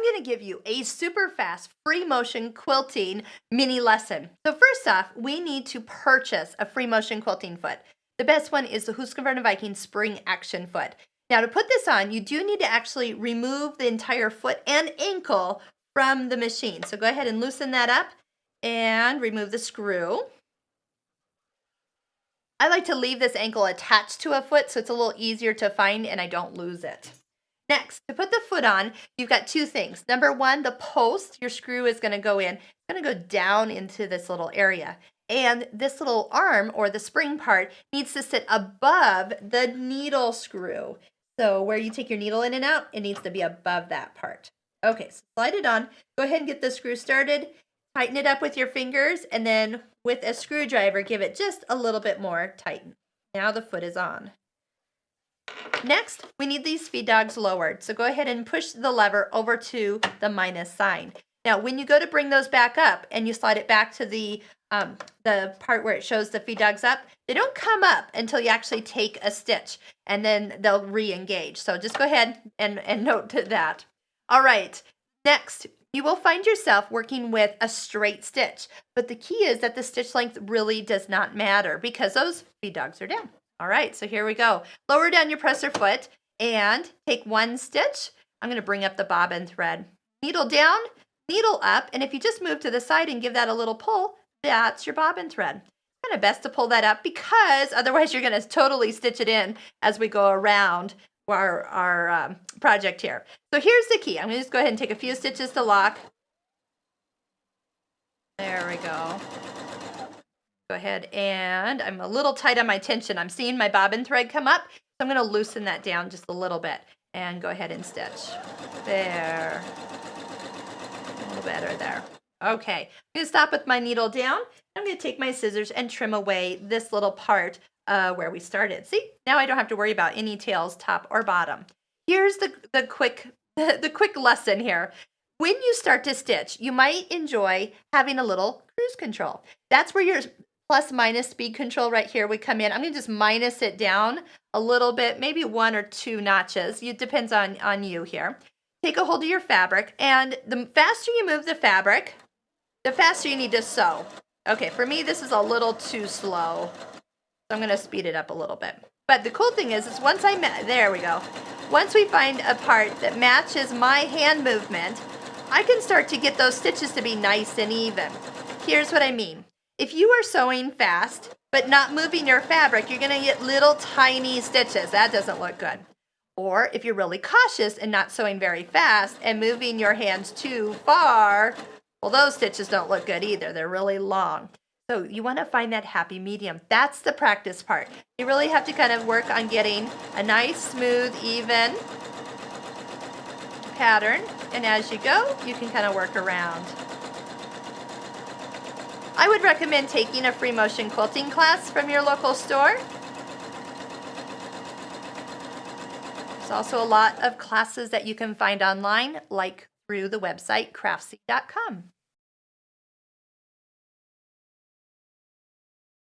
going to give you a super fast free motion quilting mini lesson. So first off, we need to purchase a free motion quilting foot. The best one is the Husqvarna Viking Spring Action Foot. Now to put this on, you do need to actually remove the entire foot and ankle from the machine. So go ahead and loosen that up and remove the screw. I like to leave this ankle attached to a foot so it's a little easier to find and I don't lose it. Next, to put the foot on, you've got two things. Number one, the post your screw is going to go in. It's going to go down into this little area. And this little arm or the spring part needs to sit above the needle screw. So where you take your needle in and out, it needs to be above that part. Okay, so slide it on. Go ahead and get the screw started. Tighten it up with your fingers, and then with a screwdriver, give it just a little bit more tighten. Now the foot is on. Next, we need these feed dogs lowered. So go ahead and push the lever over to the minus sign. Now, when you go to bring those back up and you slide it back to the part where it shows the feed dogs up, they don't come up until you actually take a stitch, and then they'll re-engage. So just go ahead and note to that. All right, next, you will find yourself working with a straight stitch, but the key is that the stitch length really does not matter because those feed dogs are down. All right, so here we go. Lower down your presser foot and take one stitch. I'm going to bring up the bobbin thread. Needle down, needle up, and if you just move to the side and give that a little pull, that's your bobbin thread. It's kind of best to pull that up because otherwise you're going to totally stitch it in as we go around our project here. So here's the key. I'm going to just go ahead and take a few stitches to lock. There we go. Go ahead, and I'm a little tight on my tension. I'm seeing my bobbin thread come up, so I'm going to loosen that down just a little bit and go ahead and stitch. There. A little better there. Okay, I'm going to stop with my needle down. I'm going to take my scissors and trim away this little part where we started. See, now I don't have to worry about any tails, top or bottom. Here's the quick lesson here. When you start to stitch, you might enjoy having a little cruise control. That's where your plus minus speed control right here would come in. I'm going to just minus it down a little bit, maybe 1 or 2 notches. It depends on you here. Take a hold of your fabric, and the faster you move the fabric, the faster you need to sew. Okay, for me, this is a little too slow, so I'm going to speed it up a little bit. But the cool thing is once there we go. Once we find a part that matches my hand movement, I can start to get those stitches to be nice and even. Here's what I mean. If you are sewing fast, but not moving your fabric, you're going to get little tiny stitches. That doesn't look good. Or if you're really cautious and not sewing very fast and moving your hands too far, well, those stitches don't look good either. They're really long. So you want to find that happy medium. That's the practice part. You really have to kind of work on getting a nice, smooth, even pattern. And as you go, you can kind of work around. I would recommend taking a free motion quilting class from your local store. There's also a lot of classes that you can find online, like through the website craftsy.com.